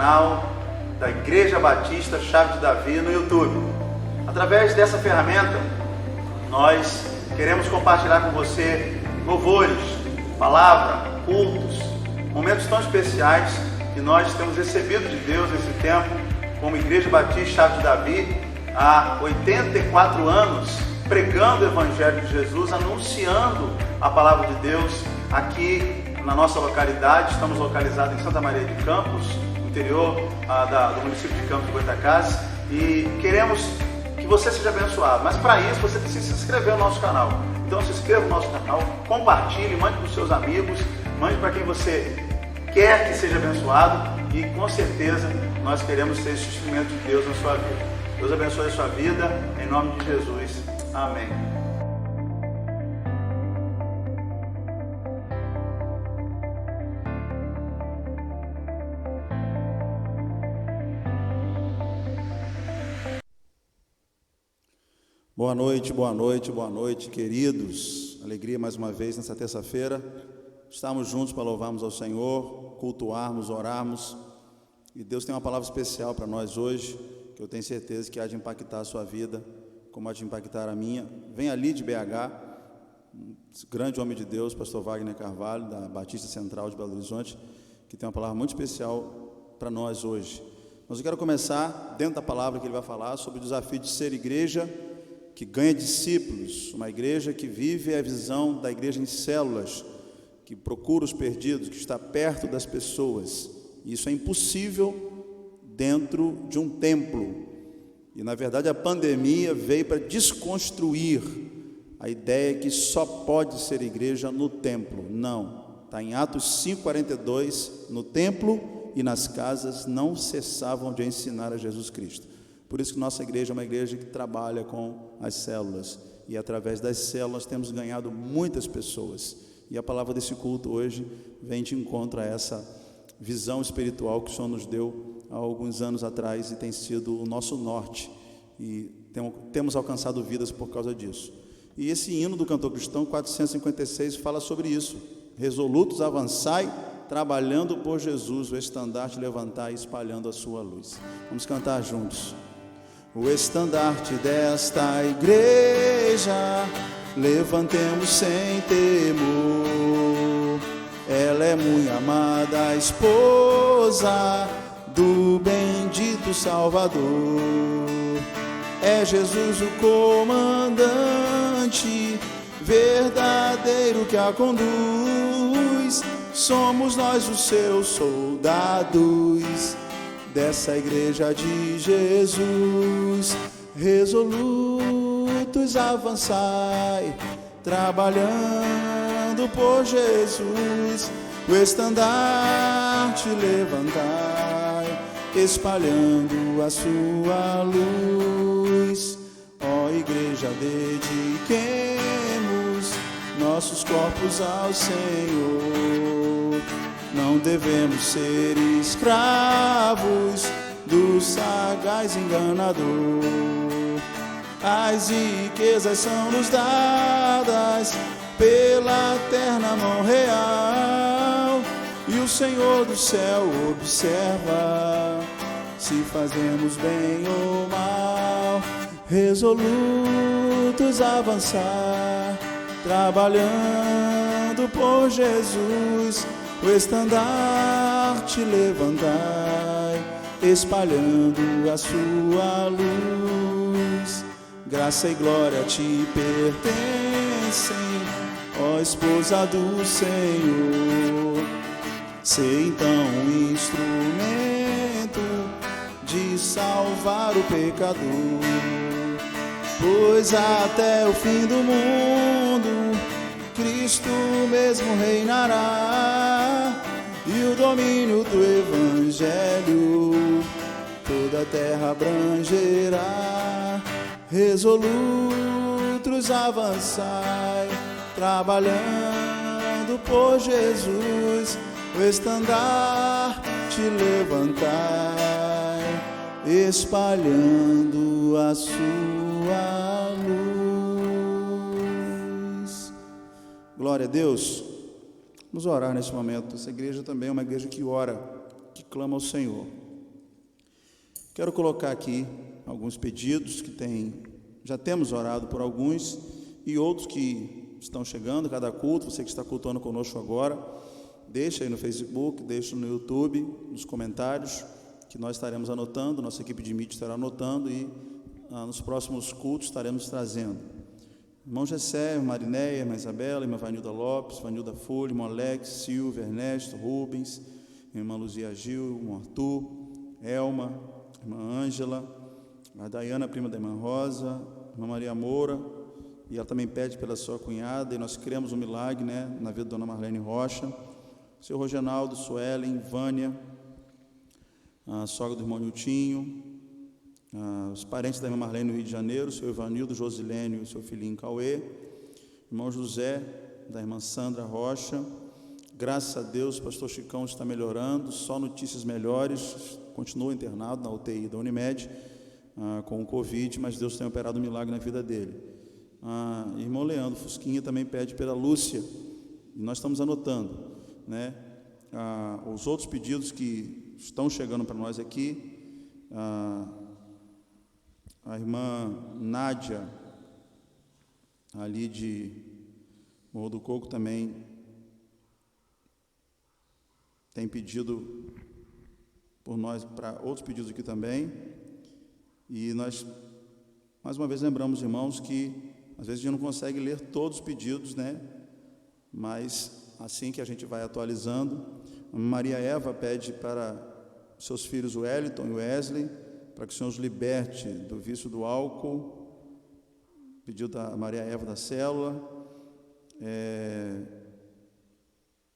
canal da Igreja Batista Chave de Davi no YouTube. Através dessa ferramenta, nós queremos compartilhar com você louvores, palavra, cultos, momentos tão especiais que nós temos recebido de Deus nesse tempo, como Igreja Batista Chave de Davi, há 84 anos, pregando o Evangelho de Jesus, anunciando a palavra de Deus aqui na nossa localidade. Estamos localizados em Santa Maria de Campos, interior do município de Campos de Goytacazes, e queremos que você seja abençoado, mas para isso você precisa se inscrever no nosso canal. Então se inscreva no nosso canal, compartilhe, mande para os seus amigos, mande para quem você quer que seja abençoado, e com certeza nós queremos ser esse instrumento de Deus na sua vida. Deus abençoe a sua vida, em nome de Jesus. Amém. Boa noite, boa noite, boa noite, queridos. Alegria mais uma vez nessa terça-feira. Estamos juntos para louvarmos ao Senhor, cultuarmos, orarmos. E Deus tem uma palavra especial para nós hoje, que eu tenho certeza que há de impactar a sua vida, como há de impactar a minha. Vem ali de BH, um grande homem de Deus, pastor Wagner Carvalho, da Batista Central de Belo Horizonte, que tem uma palavra muito especial para nós hoje. Mas eu quero começar, dentro da palavra que ele vai falar, sobre o desafio de ser igreja que ganha discípulos, uma igreja que vive a visão da igreja em células, que procura os perdidos, que está perto das pessoas. E isso é impossível dentro de um templo. E na verdade a pandemia veio para desconstruir a ideia que só pode ser igreja no templo. Não, está em Atos 5,42, no templo e nas casas não cessavam de ensinar a Jesus Cristo. Por isso que nossa igreja é uma igreja que trabalha com as células, e através das células temos ganhado muitas pessoas, e a palavra desse culto hoje vem de encontro a essa visão espiritual que o Senhor nos deu há alguns anos atrás, e tem sido o nosso norte, e temos alcançado vidas por causa disso. E esse hino do cantor cristão 456 fala sobre isso: resolutos avançai, trabalhando por Jesus, o estandarte levantai, espalhando a sua luz. Vamos cantar juntos. O estandarte desta igreja levantemos sem temor. Ela é muito amada, a esposa do bendito Salvador. É Jesus o comandante verdadeiro que a conduz. Somos nós os seus soldados dessa igreja de Jesus. Resolutos avançai, trabalhando por Jesus, o estandarte levantai, espalhando a sua luz. Ó igreja, dediquemos nossos corpos ao Senhor. Não devemos ser escravos do sagaz enganador. As riquezas são-nos dadas pela eterna mão real, e o Senhor do céu observa se fazemos bem ou mal. Resolutos avançar, trabalhando por Jesus, o estandarte levantai, espalhando a sua luz. Graça e glória te pertencem, ó esposa do Senhor. Sê então um instrumento de salvar o pecador, pois até o fim do mundo Cristo mesmo reinará, e o domínio do Evangelho toda a terra abrangerá. Resolutos avançai, trabalhando por Jesus, o estandarte levantai, espalhando a sua luz. Glória a Deus. Vamos orar nesse momento. Essa igreja também é uma igreja que ora, que clama ao Senhor. Quero colocar aqui alguns pedidos já temos orado por alguns e outros que estão chegando cada culto. Você que está cultuando conosco agora, deixa aí no Facebook, deixa no YouTube, nos comentários, que nós estaremos anotando, nossa equipe de mídia estará anotando e nos próximos cultos estaremos trazendo. Irmão Gessé, irmã Marinéia, irmã Isabela, irmã Vanilda Lopes, Vanilda Folha, irmão Alex, Silvia, Ernesto, Rubens, irmã Luzia Gil, irmão Arthur, Elma, irmã Ângela, a Dayana, prima da irmã Rosa, irmã Maria Moura, e ela também pede pela sua cunhada, e nós cremos um milagre, na vida da dona Marlene Rocha, seu Rogenaldo, Suelen, Vânia, a sogra do irmão Niltinho, os parentes da irmã Marlene no Rio de Janeiro, seu Ivanildo, Josilênio e seu filhinho Cauê, irmão José, da irmã Sandra Rocha. Graças a Deus, o pastor Chicão está melhorando, só notícias melhores, continua internado na UTI da Unimed, com o Covid, mas Deus tem operado um milagre na vida dele. Irmão Leandro Fusquinha também pede pela Lúcia, e nós estamos anotando, os outros pedidos que estão chegando para nós aqui. A irmã Nádia, ali de Morro do Coco, também tem pedido por nós, para outros pedidos aqui também. E nós, mais uma vez, lembramos, irmãos, que às vezes a gente não consegue ler todos os pedidos, mas assim que a gente vai atualizando. A Maria Eva pede para seus filhos Wellington e Wesley, para que o Senhor os liberte do vício do álcool. Pediu da Maria Eva da célula.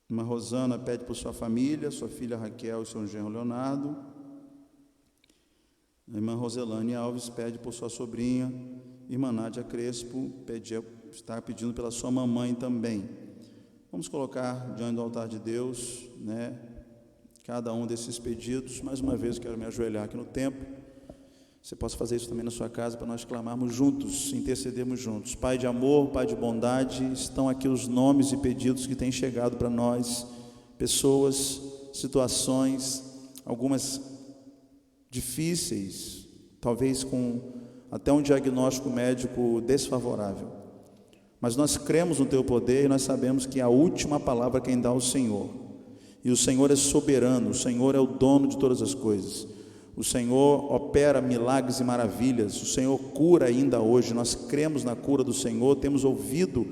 Irmã Rosana pede por sua família, sua filha Raquel e seu genro Leonardo. A irmã Roselane Alves pede por sua sobrinha. Irmã Nádia Crespo está pedindo pela sua mamãe também. Vamos colocar diante do altar de Deus, cada um desses pedidos. Mais uma vez, quero me ajoelhar aqui no templo. Você possa fazer isso também na sua casa, para nós clamarmos juntos, intercedermos juntos. Pai de amor, Pai de bondade, estão aqui os nomes e pedidos que têm chegado para nós, pessoas, situações, algumas difíceis, talvez com até um diagnóstico médico desfavorável, mas nós cremos no Teu poder e nós sabemos que a última palavra quem dá é o Senhor, e o Senhor é soberano, o Senhor é o dono de todas as coisas. O Senhor opera milagres e maravilhas, o Senhor cura ainda hoje, nós cremos na cura do Senhor, temos ouvido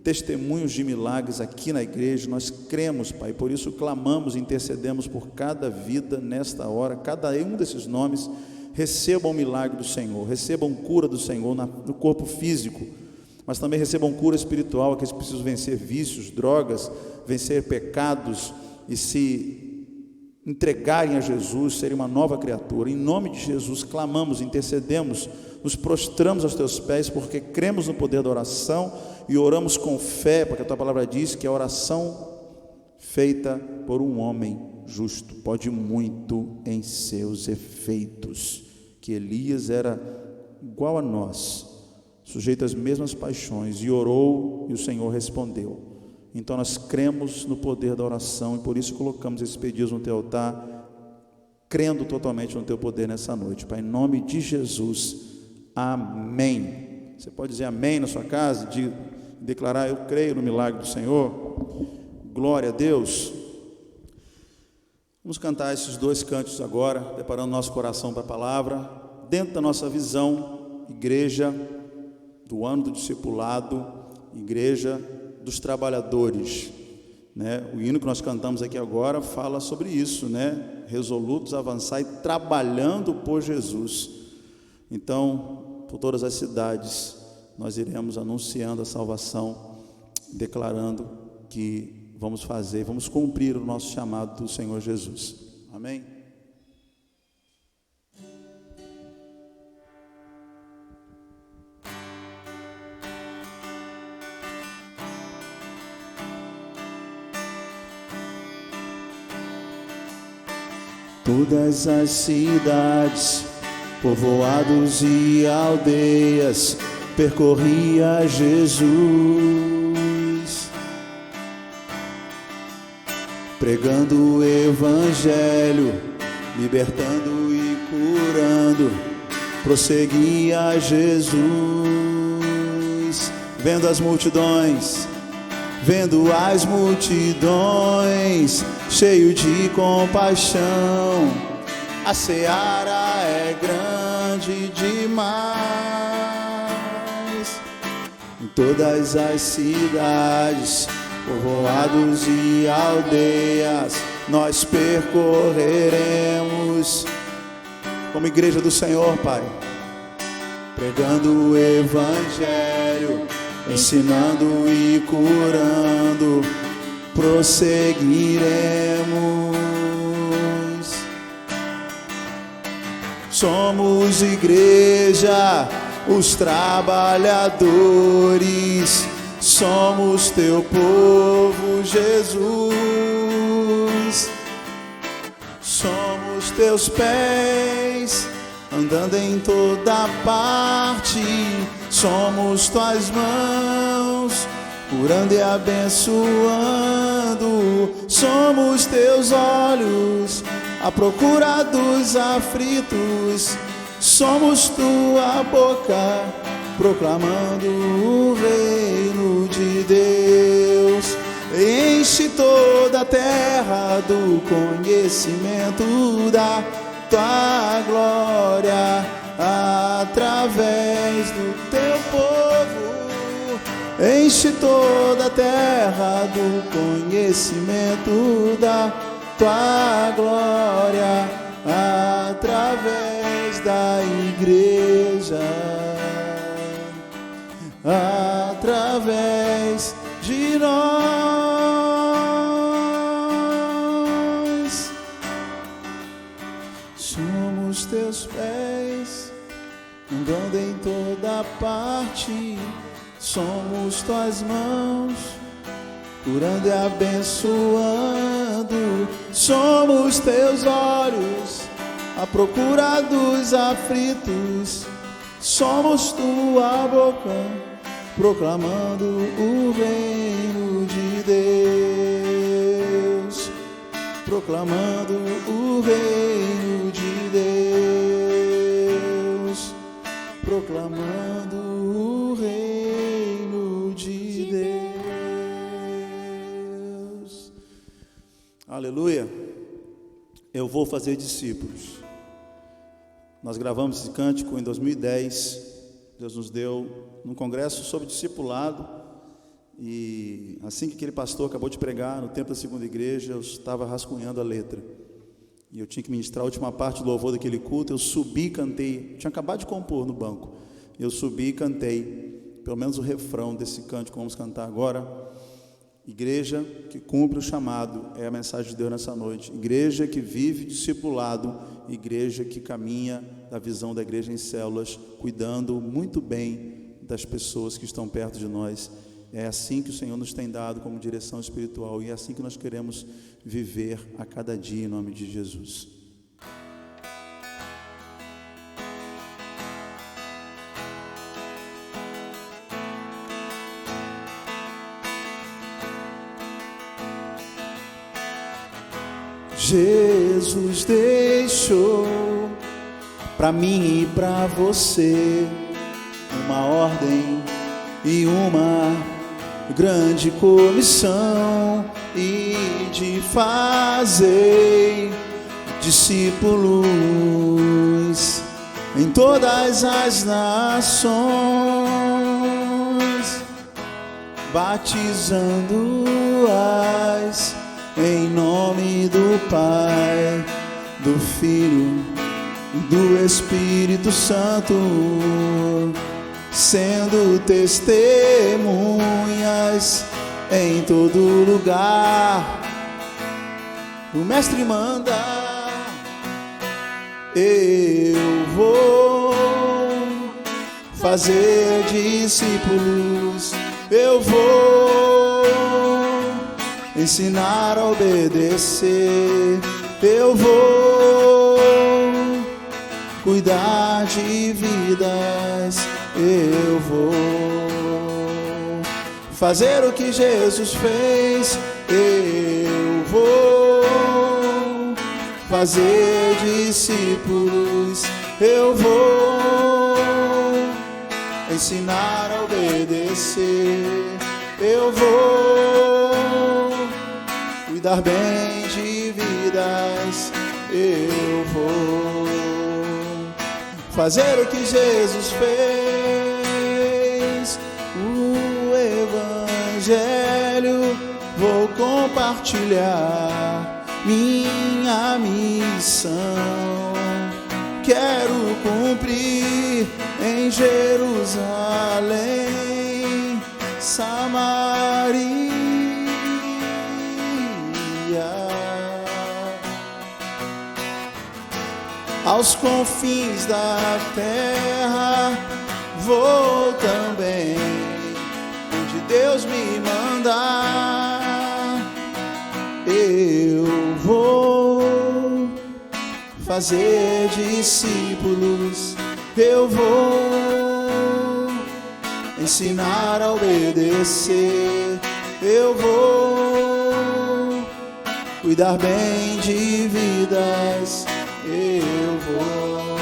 testemunhos de milagres aqui na igreja, nós cremos, Pai, por isso clamamos e intercedemos por cada vida nesta hora, cada um desses nomes, recebam o milagre do Senhor, recebam cura do Senhor no corpo físico, mas também recebam cura espiritual, aqueles que precisam vencer vícios, drogas, vencer pecados e se entregarem a Jesus, serem uma nova criatura. Em nome de Jesus clamamos, intercedemos, nos prostramos aos Teus pés, porque cremos no poder da oração e oramos com fé, porque a Tua palavra diz que a oração feita por um homem justo pode muito em seus efeitos, que Elias era igual a nós, sujeito às mesmas paixões, e orou e o Senhor respondeu. Então nós cremos no poder da oração e por isso colocamos esses pedidos no Teu altar, crendo totalmente no Teu poder nessa noite, Pai, em nome de Jesus, amém. Você pode dizer amém na sua casa, declarar: eu creio no milagre do Senhor. Glória a Deus. Vamos cantar esses dois cânticos agora, preparando nosso coração para a palavra, dentro da nossa visão, igreja do ano do discipulado, igreja dos trabalhadores, O hino que nós cantamos aqui agora fala sobre isso, Resolutos, avançar e trabalhando por Jesus. Então, por todas as cidades, nós iremos anunciando a salvação, declarando que vamos cumprir o nosso chamado do Senhor Jesus. Amém? Todas as cidades, povoados e aldeias, percorria Jesus, pregando o Evangelho, libertando e curando, prosseguia Jesus, vendo as multidões, cheio de compaixão. A seara é grande demais. Em todas as cidades, povoados e aldeias, nós percorreremos como igreja do Senhor, Pai, pregando o Evangelho, ensinando e curando, prosseguiremos. Somos igreja, os trabalhadores, somos teu povo, Jesus. Somos teus pés, andando em toda parte, somos tuas mãos, curando e abençoando. Somos teus olhos, à procura dos aflitos, somos tua boca, proclamando o reino de Deus. Enche toda a terra do conhecimento da tua glória, através do teu povo. Enche toda a terra do conhecimento da tua glória, através da igreja, através de nós. Somos teus pés, andando em toda parte, somos tuas mãos, curando e abençoando. Somos teus olhos, à procura dos aflitos, somos tua boca, proclamando o reino de Deus, proclamando o reino de Deus, proclamando o reino de Deus. Aleluia. Eu vou fazer discípulos. Nós gravamos esse cântico em 2010. Deus nos deu num congresso sobre discipulado. E assim que aquele pastor acabou de pregar no templo da segunda igreja, eu estava rascunhando a letra. E eu tinha que ministrar a última parte do louvor daquele culto. Eu subi e cantei. Eu tinha acabado de compor no banco. Eu subi e cantei pelo menos o refrão desse cântico que vamos cantar agora. Igreja que cumpre o chamado é a mensagem de Deus nessa noite. Igreja que vive discipulado, igreja que caminha da visão da igreja em células, cuidando muito bem das pessoas que estão perto de nós. É assim que o Senhor nos tem dado como direção espiritual, e é assim que nós queremos viver a cada dia, em nome de Jesus. Jesus deixou para mim e para você uma ordem e uma grande comissão, e de fazer discípulos em todas as nações, batizando-as em nome do Pai, do Filho e do Espírito Santo, sendo testemunhas em todo lugar. O Mestre manda, eu vou fazer discípulos, eu vou ensinar a obedecer, eu vou cuidar de vidas, eu vou fazer o que Jesus fez, eu vou fazer discípulos. Eu vou ensinar a obedecer. Eu vou cuidar bem de vidas. Eu vou fazer o que Jesus fez. O Evangelho vou compartilhar minha missão. Quero cumprir em Jerusalém, Samaria, aos confins da terra vou também, onde Deus me mandar. Eu vou fazer discípulos. Eu vou ensinar a obedecer. Eu vou cuidar bem de vidas. Eu vou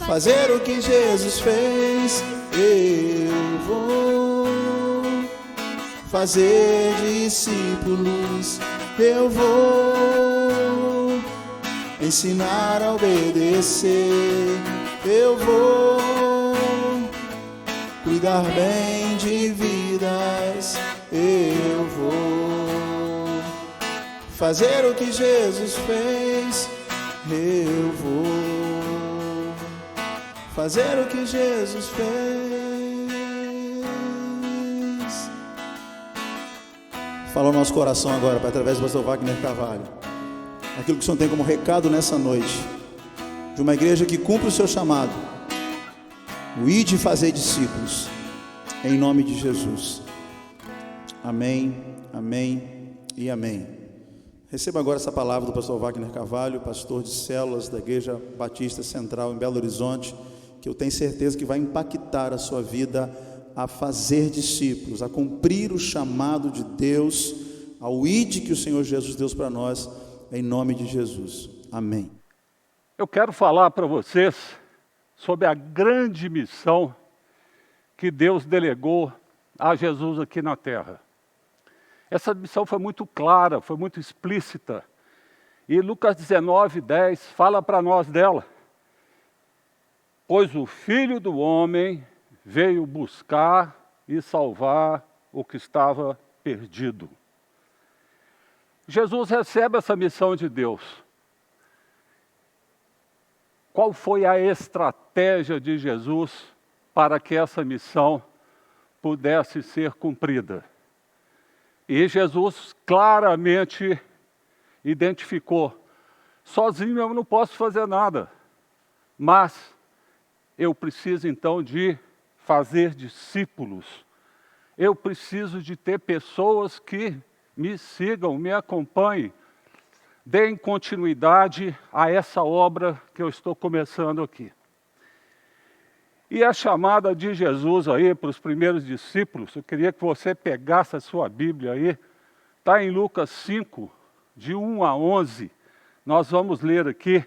fazer o que Jesus fez. Eu vou fazer discípulos. Eu vou ensinar a obedecer. Eu vou cuidar bem de vidas. Eu vou fazer o que Jesus fez. Eu vou fazer o que Jesus fez. Fala o nosso coração agora, através do pastor Wagner Carvalho, aquilo que o Senhor tem como recado nessa noite, de uma igreja que cumpre o seu chamado, o ide fazer discípulos, em nome de Jesus. Amém, amém e amém. Receba agora essa palavra do pastor Wagner Carvalho, pastor de células da Igreja Batista Central em Belo Horizonte, que eu tenho certeza que vai impactar a sua vida a fazer discípulos, a cumprir o chamado de Deus, ao ide que o Senhor Jesus deu para nós, em nome de Jesus. Amém. Eu quero falar para vocês sobre a grande missão que Deus delegou a Jesus aqui na terra. Essa missão foi muito clara, foi muito explícita. E Lucas 19:10 fala para nós dela. Pois o Filho do Homem veio buscar e salvar o que estava perdido. Jesus recebe essa missão de Deus. Qual foi a estratégia de Jesus para que essa missão pudesse ser cumprida? E Jesus claramente identificou: sozinho eu não posso fazer nada, mas eu preciso então de fazer discípulos. Eu preciso de ter pessoas que me sigam, me acompanhem, deem continuidade a essa obra que eu estou começando aqui. E a chamada de Jesus aí para os primeiros discípulos, eu queria que você pegasse a sua Bíblia aí, está em Lucas 5, de 1 a 11, nós vamos ler aqui.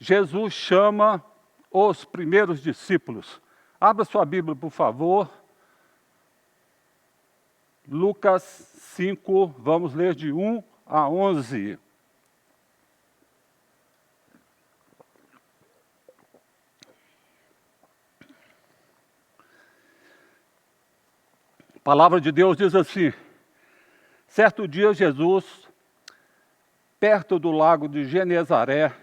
Jesus chama os primeiros discípulos. Abra sua Bíblia, por favor. Lucas 5, vamos ler de 1 a 11. A palavra de Deus diz assim: certo dia Jesus, perto do lago de Genezaré,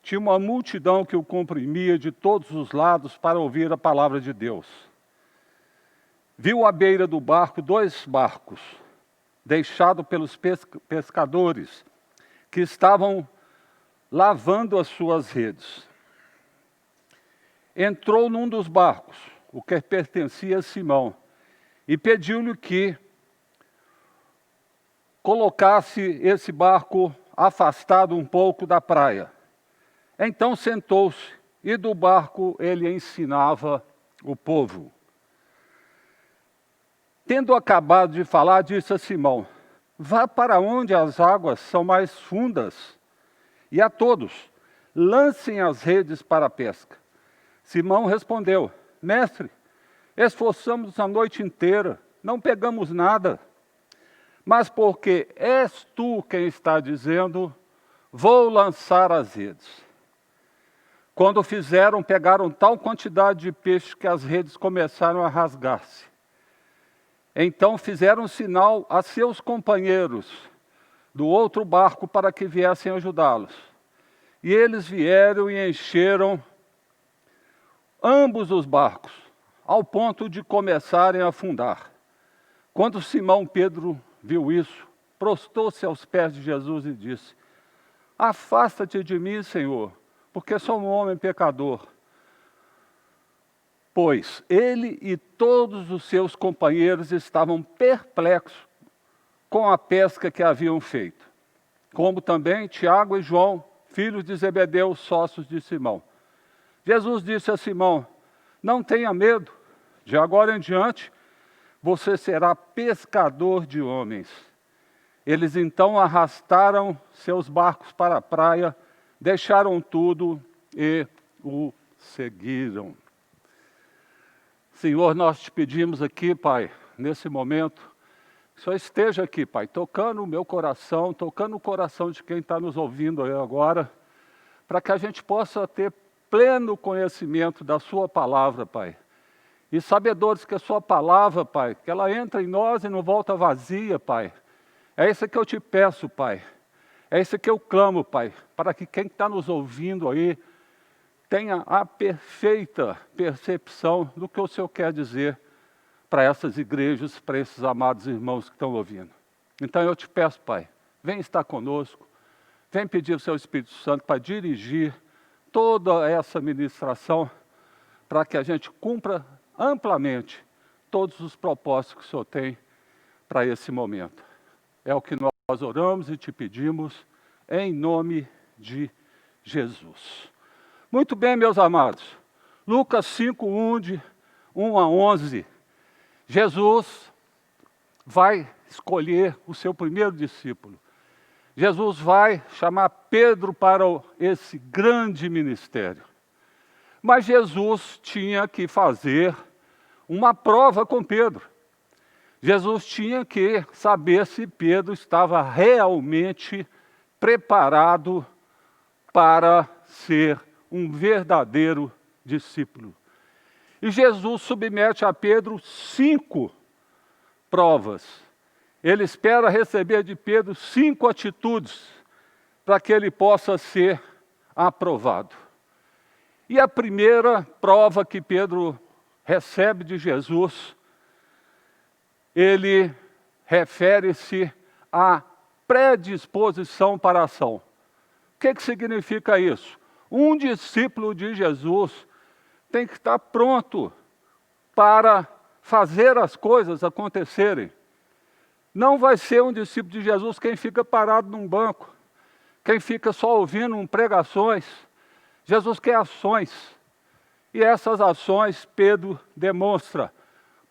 tinha uma multidão que o comprimia de todos os lados para ouvir a palavra de Deus. Viu à beira do barco 2 barcos, deixados pelos pescadores, que estavam lavando as suas redes. Entrou num dos barcos, o que pertencia a Simão, e pediu-lhe que colocasse esse barco afastado um pouco da praia. Então sentou-se e do barco ele ensinava o povo. Tendo acabado de falar, disse a Simão: vá para onde as águas são mais fundas, e a todos, lancem as redes para a pesca. Simão respondeu: Mestre, esforçamos a noite inteira, não pegamos nada. Mas porque és tu quem está dizendo, vou lançar as redes. Quando fizeram, pegaram tal quantidade de peixe que as redes começaram a rasgar-se. Então fizeram sinal a seus companheiros do outro barco para que viessem ajudá-los. E eles vieram e encheram ambos os barcos, ao ponto de começarem a afundar. Quando Simão Pedro viu isso, prostou-se aos pés de Jesus e disse: Afasta-te de mim, Senhor, porque sou um homem pecador. Pois ele e todos os seus companheiros estavam perplexos com a pesca que haviam feito, como também Tiago e João, filhos de Zebedeu, sócios de Simão. Jesus disse a Simão: Não tenha medo, de agora em diante você será pescador de homens. Eles então arrastaram seus barcos para a praia, deixaram tudo e o seguiram. Senhor, nós te pedimos aqui, Pai, nesse momento, que o Senhor esteja aqui, Pai, tocando o meu coração, tocando o coração de quem está nos ouvindo aí agora, para que a gente possa ter pleno conhecimento da sua palavra, Pai. E sabedores que a sua palavra, Pai, que ela entra em nós e não volta vazia, Pai. É isso que eu te peço, Pai. É isso que eu clamo, Pai, para que quem está nos ouvindo aí tenha a perfeita percepção do que o Senhor quer dizer para essas igrejas, para esses amados irmãos que estão ouvindo. Então eu te peço, Pai, vem estar conosco, vem pedir o seu Espírito Santo para dirigir toda essa ministração, para que a gente cumpra amplamente todos os propósitos que o Senhor tem para esse momento. É o que nós oramos e te pedimos, em nome de Jesus. Muito bem, meus amados. Lucas 5, 1 a 11. Jesus vai escolher o seu primeiro discípulo. Jesus vai chamar Pedro para esse grande ministério. Mas Jesus tinha que fazer uma prova com Pedro. Jesus tinha que saber se Pedro estava realmente preparado para ser um verdadeiro discípulo. E Jesus submete a Pedro 5 provas. Ele espera receber de Pedro 5 atitudes para que ele possa ser aprovado. E a primeira prova que Pedro recebe de Jesus, ele refere-se à predisposição para a ação. O que significa isso? Um discípulo de Jesus tem que estar pronto para fazer as coisas acontecerem. Não vai ser um discípulo de Jesus quem fica parado num banco, quem fica só ouvindo pregações. Jesus quer ações. E essas ações Pedro demonstra.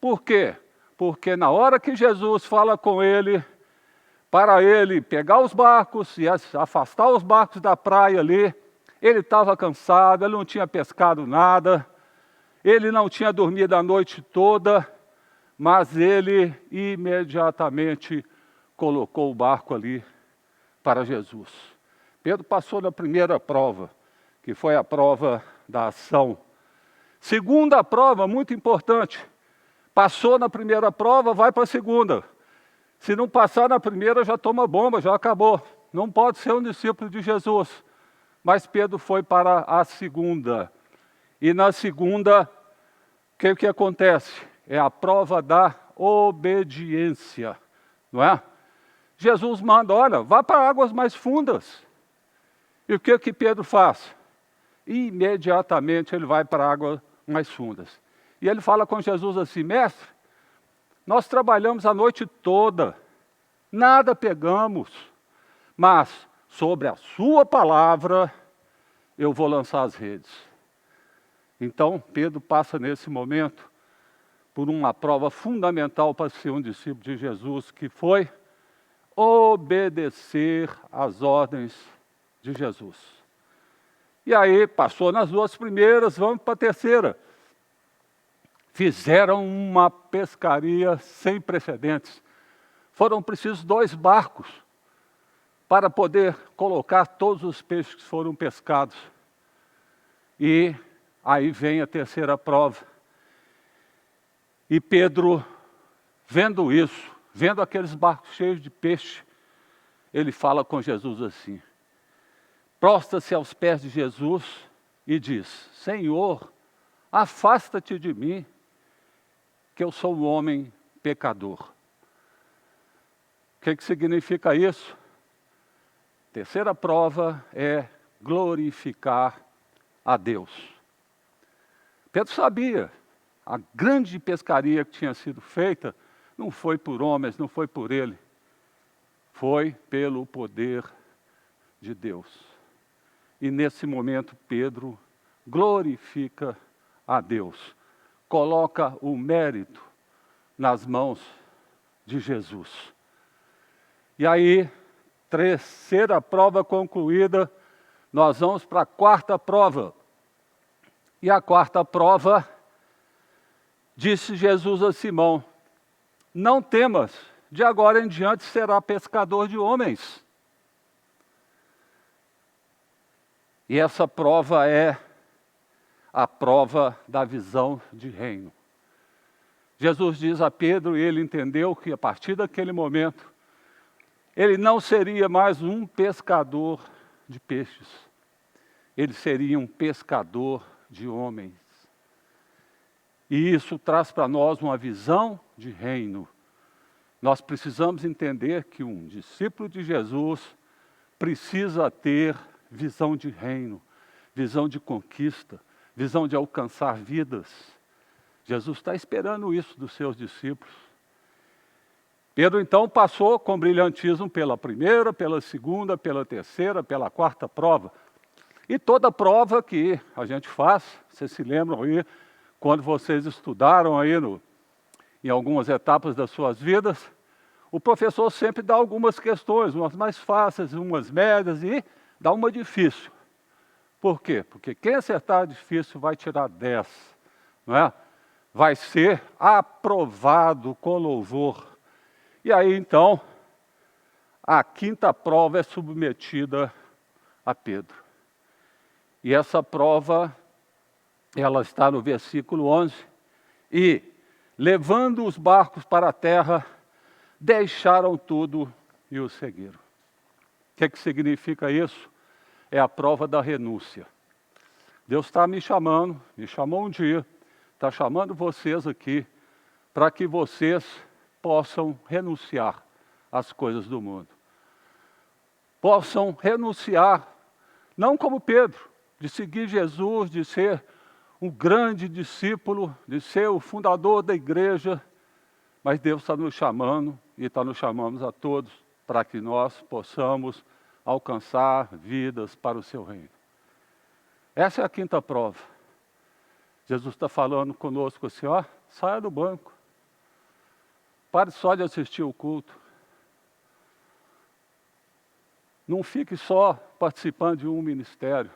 Por quê? Porque na hora que Jesus fala com ele, para ele pegar os barcos e afastar os barcos da praia ali, ele estava cansado, ele não tinha pescado nada, ele não tinha dormido a noite toda, mas ele imediatamente colocou o barco ali para Jesus. Pedro passou na primeira prova, que foi a prova da ação. Segunda prova, muito importante. Passou na primeira prova, vai para a segunda. Se não passar na primeira, já toma bomba, já acabou. Não pode ser um discípulo de Jesus. Mas Pedro foi para a segunda. E na segunda, o que acontece? É a prova da obediência, não é? Jesus manda, olha, vá para águas mais fundas. E o que Pedro faz? Imediatamente ele vai para águas mais fundas. E ele fala com Jesus assim: mestre, nós trabalhamos a noite toda, nada pegamos, mas sobre a sua palavra eu vou lançar as redes. Então Pedro passa nesse momento por uma prova fundamental para ser um discípulo de Jesus, que foi obedecer às ordens de Jesus. E aí, passou nas duas primeiras, vamos para a terceira. Fizeram uma pescaria sem precedentes. Foram precisos 2 barcos para poder colocar todos os peixes que foram pescados. E aí vem a terceira prova. E Pedro, vendo isso, vendo aqueles barcos cheios de peixe, ele fala com Jesus assim, prostra-se aos pés de Jesus e diz, Senhor, afasta-te de mim, que eu sou um homem pecador. O que significa isso? Terceira prova é glorificar a Deus. Pedro sabia, a grande pescaria que tinha sido feita não foi por homens, não foi por ele, foi pelo poder de Deus. E nesse momento Pedro glorifica a Deus, coloca o mérito nas mãos de Jesus. E aí, terceira prova concluída, nós vamos para a quarta prova. E a quarta prova, disse Jesus a Simão, não temas, de agora em diante será pescador de homens. E essa prova é a prova da visão de reino. Jesus diz a Pedro, e ele entendeu que a partir daquele momento, ele não seria mais um pescador de peixes, ele seria um pescador de homens. E isso traz para nós uma visão de reino. Nós precisamos entender que um discípulo de Jesus precisa ter visão de reino, visão de conquista, visão de alcançar vidas. Jesus está esperando isso dos seus discípulos. Pedro então passou com brilhantismo pela primeira, pela segunda, pela terceira, pela quarta prova. E toda prova que a gente faz, vocês se lembram aí, quando vocês estudaram aí em algumas etapas das suas vidas, o professor sempre dá algumas questões, umas mais fáceis, umas médias e dá uma difícil. Por quê? Porque quem acertar difícil vai tirar 10, não é? Vai ser aprovado com louvor. E aí então, a quinta prova é submetida a Pedro. E essa prova, ela está no versículo 11. E, levando os barcos para a terra, deixaram tudo e o seguiram. O que significa isso? É a prova da renúncia. Deus está me chamando, me chamou um dia, está chamando vocês aqui, para que vocês possam renunciar às coisas do mundo. Possam renunciar, não como Pedro, de seguir Jesus, de ser um grande discípulo, de ser o fundador da igreja, mas Deus está nos chamando e está nos chamando a todos para que nós possamos alcançar vidas para o seu reino. Essa é a quinta prova. Jesus está falando conosco assim, ó, saia do banco. Pare só de assistir o culto. Não fique só participando de um ministério.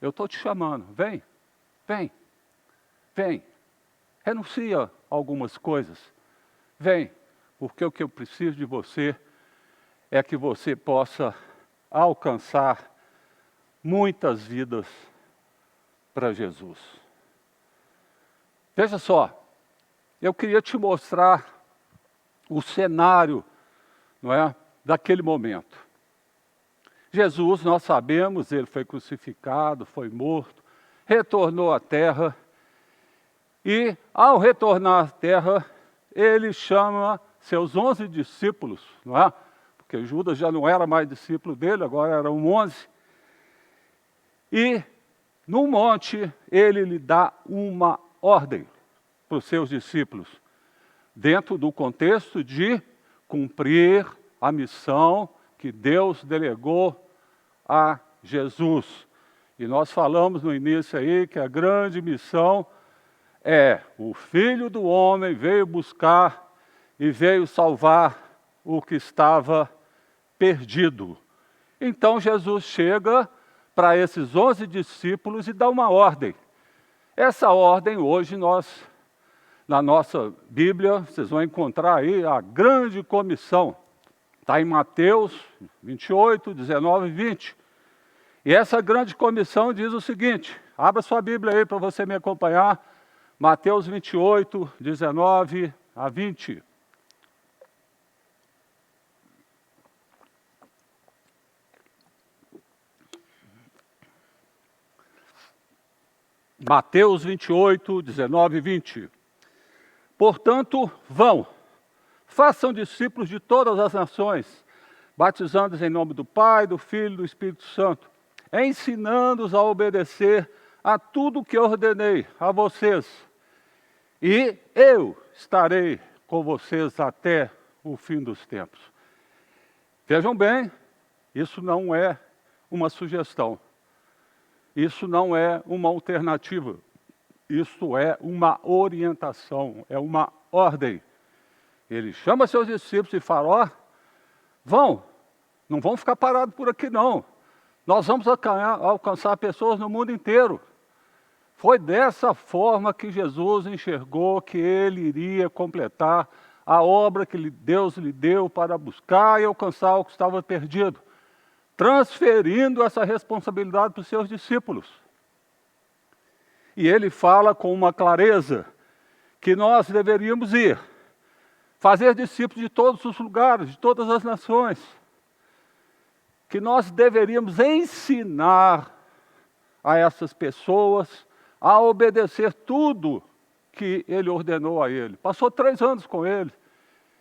Eu estou te chamando, vem, vem, vem. Renuncia a algumas coisas. Vem, porque o que eu preciso de você é que você possa alcançar muitas vidas para Jesus. Veja só, eu queria te mostrar o cenário, não é, daquele momento. Jesus, nós sabemos, ele foi crucificado, foi morto, retornou à terra, e ao retornar à terra, ele chama seus 11 discípulos, não é? Porque Judas já não era mais discípulo dele, agora eram 11. E no monte, ele lhe dá uma ordem para os seus discípulos, dentro do contexto de cumprir a missão que Deus delegou a Jesus. E nós falamos no início aí que a grande missão é o Filho do Homem veio buscar e veio salvar o que estava perdido. Então Jesus chega para esses 11 discípulos e dá uma ordem. Essa ordem hoje na nossa Bíblia, vocês vão encontrar aí a grande comissão. Está em Mateus 28, 19 e 20. E essa grande comissão diz o seguinte, abra sua Bíblia aí para você me acompanhar, Mateus 28, 19 a 20. Mateus 28, 19 e 20. Portanto, vão, façam discípulos de todas as nações, batizando-os em nome do Pai, do Filho e do Espírito Santo, ensinando-os a obedecer a tudo o que ordenei a vocês. E eu estarei com vocês até o fim dos tempos. Vejam bem, isso não é uma sugestão. Isso não é uma alternativa, isso é uma orientação, é uma ordem. Ele chama seus discípulos e fala, não vão ficar parados por aqui não. Nós vamos alcançar pessoas no mundo inteiro. Foi dessa forma que Jesus enxergou que ele iria completar a obra que Deus lhe deu para buscar e alcançar o que estava perdido, transferindo essa responsabilidade para os seus discípulos. E ele fala com uma clareza que nós deveríamos ir, fazer discípulos de todos os lugares, de todas as nações, que nós deveríamos ensinar a essas pessoas a obedecer tudo que ele ordenou a ele. Passou 3 anos com ele,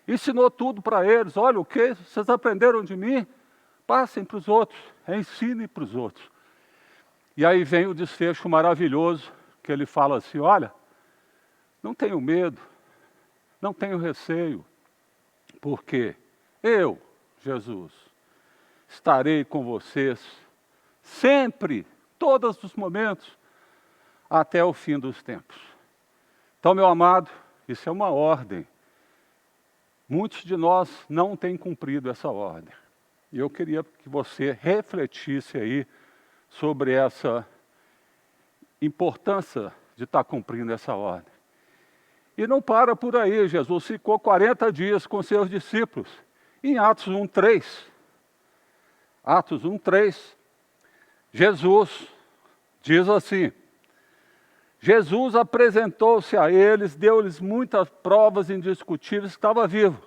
ensinou tudo para eles. Olha, o que vocês aprenderam de mim? Passem para os outros, ensinem para os outros. E aí vem o desfecho maravilhoso, que ele fala assim, olha, não tenho medo, não tenho receio, porque eu, Jesus, estarei com vocês sempre, todos os momentos, até o fim dos tempos. Então, meu amado, isso é uma ordem. Muitos de nós não têm cumprido essa ordem. E eu queria que você refletisse aí sobre essa importância de estar cumprindo essa ordem. E não para por aí, Jesus ficou 40 dias com seus discípulos. Em Atos 1:3, Jesus diz assim, Jesus apresentou-se a eles, deu-lhes muitas provas indiscutíveis, estava vivo.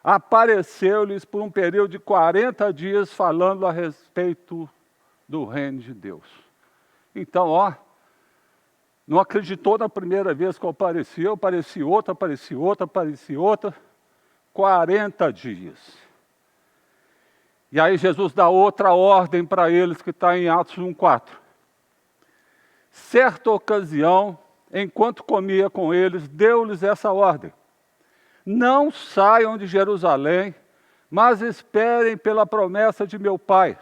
Apareceu-lhes por um período de 40 dias falando a respeito do reino de Deus. Então, não acreditou na primeira vez que apareceu, aparecia outra, 40 dias. E aí Jesus dá outra ordem para eles que está em Atos 1:4. Certa ocasião, enquanto comia com eles, deu-lhes essa ordem. Não saiam de Jerusalém, mas esperem pela promessa de meu Pai,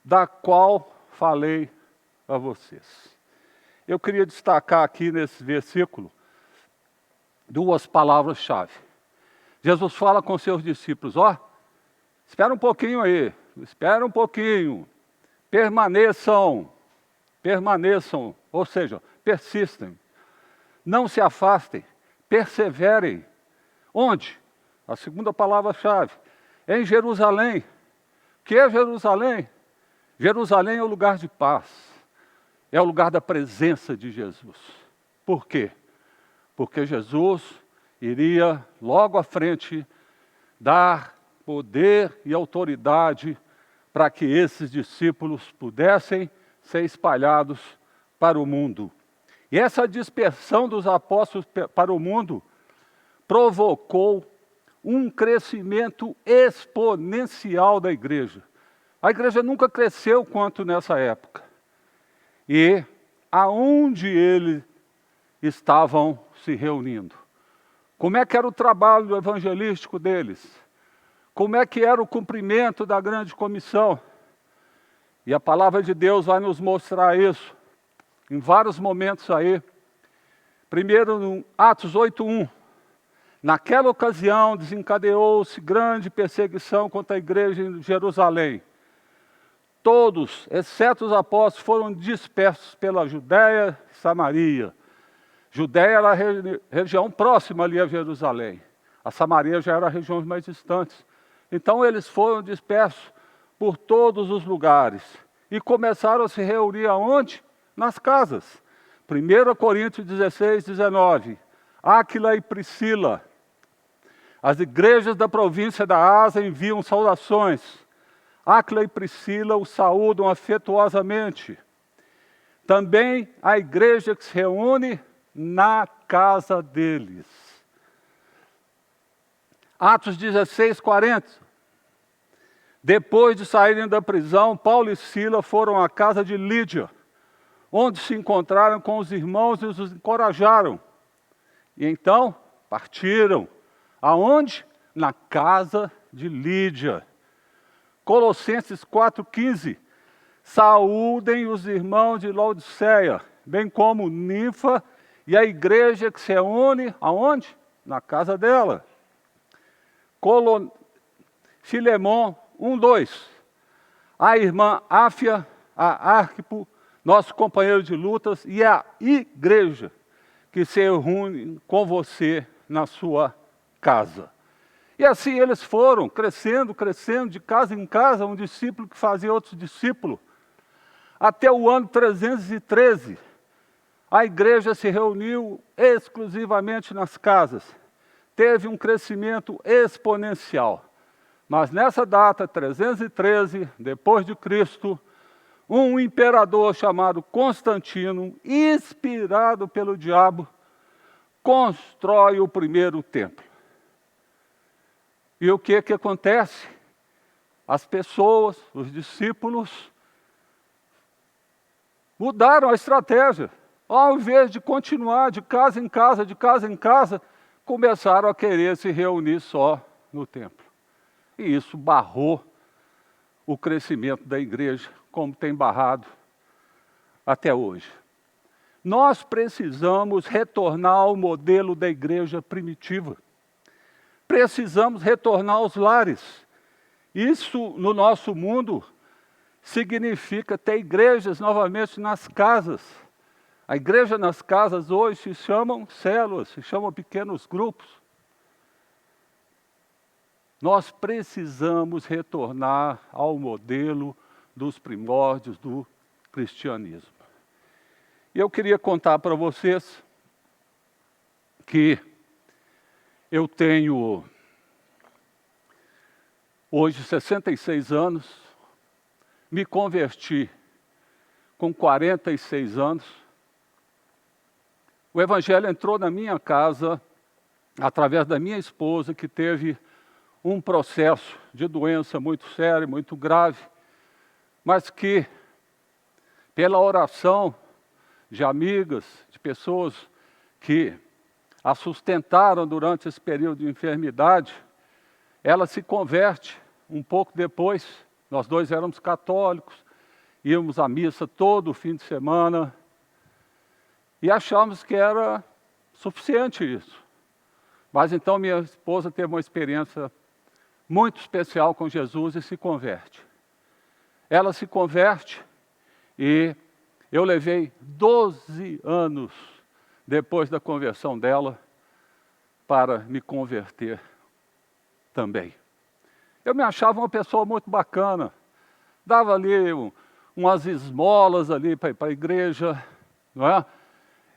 da qual falei a vocês. Eu queria destacar aqui nesse versículo 2 palavras-chave. Jesus fala com seus discípulos, espera um pouquinho aí, espera um pouquinho, permaneçam, ou seja, persistem, não se afastem, perseverem. Onde? A segunda palavra-chave, em Jerusalém. O que é Jerusalém? Jerusalém é o lugar de paz, é o lugar da presença de Jesus. Por quê? Porque Jesus iria logo à frente dar poder e autoridade para que esses discípulos pudessem ser espalhados para o mundo. E essa dispersão dos apóstolos para o mundo provocou um crescimento exponencial da igreja. A igreja nunca cresceu quanto nessa época. E aonde eles estavam se reunindo? Como é que era o trabalho evangelístico deles? Como é que era o cumprimento da grande comissão? E a palavra de Deus vai nos mostrar isso em vários momentos aí. Primeiro, no Atos 8:1. Naquela ocasião, desencadeou-se grande perseguição contra a igreja em Jerusalém. Todos, exceto os apóstolos, foram dispersos pela Judéia e Samaria. Judéia era a região próxima ali a Jerusalém. A Samaria já era regiões mais distantes. Então eles foram dispersos por todos os lugares. E começaram a se reunir aonde? Nas casas. 1 Coríntios 16, 19. Áquila e Priscila. As igrejas da província da Ásia enviam saudações. Áquila e Priscila o saúdam afetuosamente. Também a igreja que se reúne na casa deles. Atos 16, 40. Depois de saírem da prisão, Paulo e Sila foram à casa de Lídia, onde se encontraram com os irmãos e os encorajaram. E então partiram. Aonde? Na casa de Lídia. Colossenses 4,15. Saúdem os irmãos de Laodiceia, bem como Ninfa e a igreja que se reúne, aonde? Na casa dela. Filemon 1,2. A irmã Áfia, a Arquipo, nosso companheiro de lutas, e a igreja que se reúne com você na sua casa. E assim eles foram crescendo, de casa em casa, um discípulo que fazia outro discípulo. Até o ano 313, a igreja se reuniu exclusivamente nas casas. Teve um crescimento exponencial. Mas nessa data, 313, depois de Cristo, um imperador chamado Constantino, inspirado pelo diabo, constrói o primeiro templo. E o que acontece? As pessoas, os discípulos, mudaram a estratégia. Ao invés de continuar de casa em casa, começaram a querer se reunir só no templo. E isso barrou o crescimento da igreja, como tem barrado até hoje. Nós precisamos retornar ao modelo da igreja primitiva. Precisamos retornar aos lares. Isso, no nosso mundo, significa ter igrejas novamente nas casas. A igreja nas casas hoje se chamam células, se chamam pequenos grupos. Nós precisamos retornar ao modelo dos primórdios do cristianismo. E eu queria contar para vocês que eu tenho hoje 66 anos, me converti com 46 anos. O Evangelho entrou na minha casa através da minha esposa, que teve um processo de doença muito sério, muito grave, mas que, pela oração de amigas, de pessoas que a sustentaram durante esse período de enfermidade, ela se converte um pouco depois. Nós dois éramos católicos, íamos à missa todo fim de semana e achamos que era suficiente isso. Mas então minha esposa teve uma experiência muito especial com Jesus e se converte. Ela se converte e eu levei 12 anos depois da conversão dela para me converter também. Eu me achava uma pessoa muito bacana, dava ali umas esmolas ali para ir para a igreja, não é?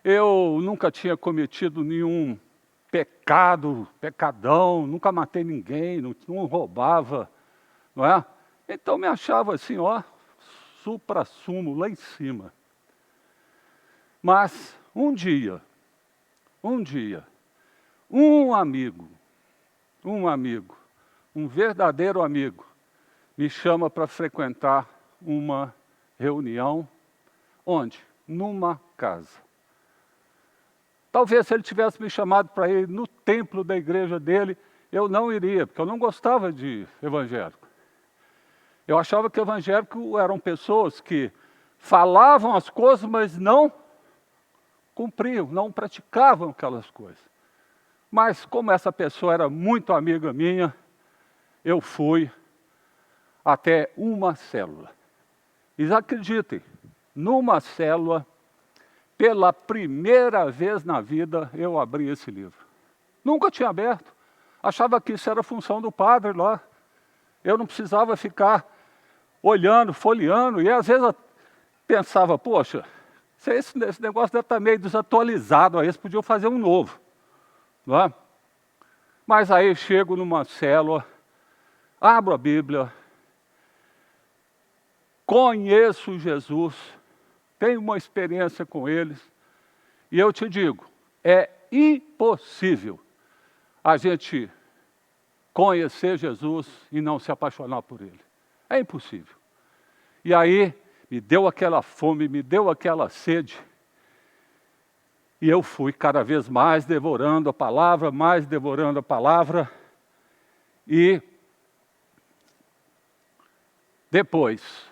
Eu nunca tinha cometido nenhum pecadão, nunca matei ninguém, não roubava, não é? Então me achava assim, supra-sumo, lá em cima. Mas um dia, um amigo, um verdadeiro amigo, me chama para frequentar uma reunião. Onde? Numa casa. Talvez se ele tivesse me chamado para ir no templo da igreja dele, eu não iria, porque eu não gostava de evangélico. Eu achava que evangélico eram pessoas que falavam as coisas, mas não cumpriam, não praticavam aquelas coisas. Mas como essa pessoa era muito amiga minha, eu fui até uma célula. E acreditem, numa célula, pela primeira vez na vida, eu abri esse livro. Nunca tinha aberto. Achava que isso era função do padre lá. Eu não precisava ficar olhando, folheando. E às vezes eu pensava, poxa, esse negócio deve estar meio desatualizado, aí eles podiam fazer um novo. Não é? Mas aí chego numa célula, abro a Bíblia, conheço Jesus, tenho uma experiência com eles, e eu te digo, é impossível a gente conhecer Jesus e não se apaixonar por Ele. É impossível. E aí, me deu aquela fome, me deu aquela sede, e eu fui cada vez mais devorando a palavra, e depois,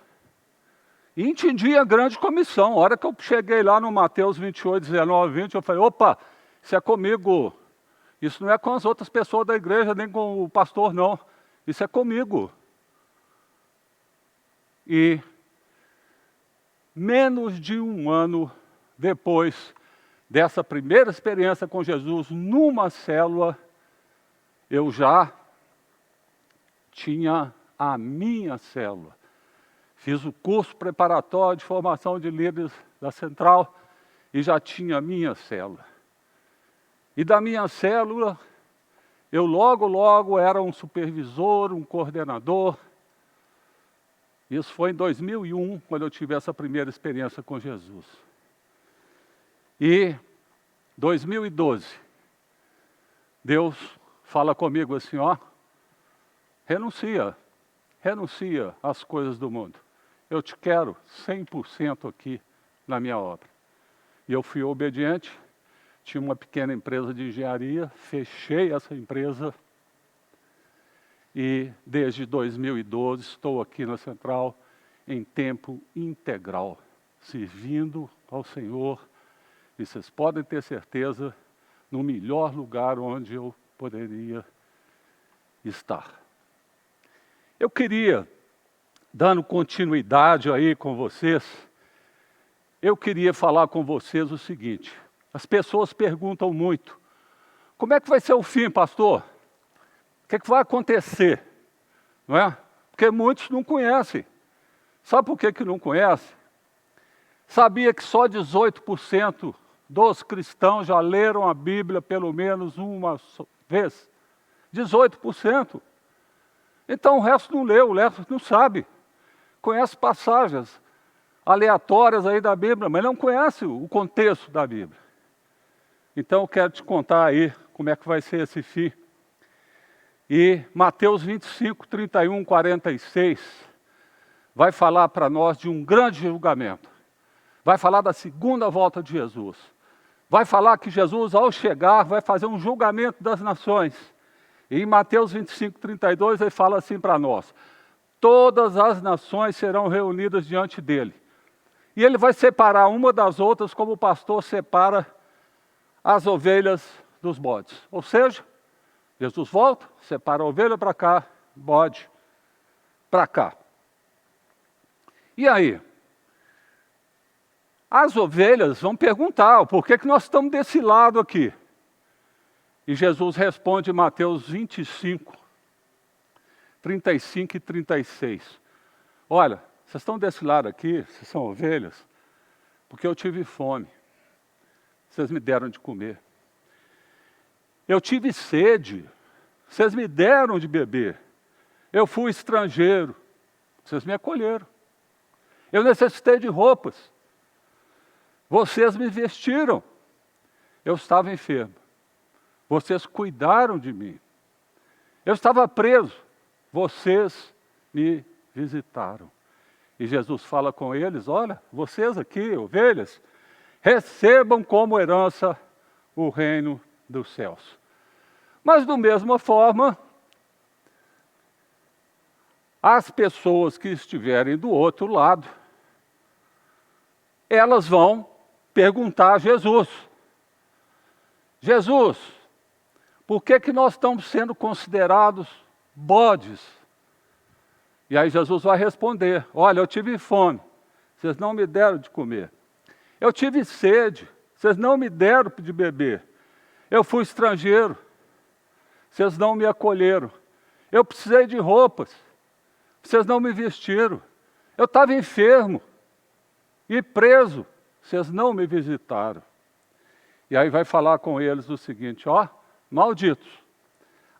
entendi a grande comissão. A hora que eu cheguei lá no Mateus 28, 19, 20, eu falei, opa, isso é comigo. Isso não é com as outras pessoas da igreja, nem com o pastor, não. Isso é comigo. E menos de um ano depois dessa primeira experiência com Jesus, numa célula, eu já tinha a minha célula. Fiz o curso preparatório de formação de líderes da Central e já tinha a minha célula. E da minha célula, eu logo era um supervisor, um coordenador. Isso foi em 2001, quando eu tive essa primeira experiência com Jesus. E 2012, Deus fala comigo assim, ó, renuncia às coisas do mundo. Eu te quero 100% aqui na minha obra. E eu fui obediente, tinha uma pequena empresa de engenharia, fechei essa empresa e desde 2012 estou aqui na Central em tempo integral, servindo ao Senhor. E vocês podem ter certeza, no melhor lugar onde eu poderia estar. Eu queria, dando continuidade aí com vocês, eu queria falar com vocês o seguinte. As pessoas perguntam muito, como é que vai ser o fim, pastor? O que é que vai acontecer? Não é? Porque muitos não conhecem. Sabe por que não conhecem? Sabia que só 18% dos cristãos já leram a Bíblia pelo menos uma vez? 18%. Então o resto não leu, o resto não sabe. Conhece passagens aleatórias aí da Bíblia, mas não conhece o contexto da Bíblia. Então eu quero te contar aí como é que vai ser esse fim. E Mateus 25, 31, 46 vai falar para nós de um grande julgamento. Vai falar da segunda volta de Jesus. Vai falar que Jesus, ao chegar, vai fazer um julgamento das nações. E em Mateus 25, 32, ele fala assim para nós, todas as nações serão reunidas diante dele. E ele vai separar uma das outras como o pastor separa as ovelhas dos bodes. Ou seja, Jesus volta, separa a ovelha para cá, bode para cá. E aí? As ovelhas vão perguntar, por que nós estamos desse lado aqui? E Jesus responde em Mateus 25, 35 e 36. Olha, vocês estão desse lado aqui, vocês são ovelhas, porque eu tive fome. Vocês me deram de comer. Eu tive sede, vocês me deram de beber. Eu fui estrangeiro, vocês me acolheram. Eu necessitei de roupas, vocês me vestiram. Eu estava enfermo, vocês cuidaram de mim. Eu estava preso, vocês me visitaram. E Jesus fala com eles, olha, vocês aqui, ovelhas, recebam como herança o reino dos céus. Mas, da mesma forma, as pessoas que estiverem do outro lado, elas vão perguntar a Jesus. Jesus, Por que nós estamos sendo considerados bodes? E aí Jesus vai responder: olha, eu tive fome, vocês não me deram de comer. Eu tive sede, vocês não me deram de beber. Eu fui estrangeiro, vocês não me acolheram. Eu precisei de roupas, vocês não me vestiram. Eu estava enfermo e preso, vocês não me visitaram. E aí vai falar com eles o seguinte: ó, malditos,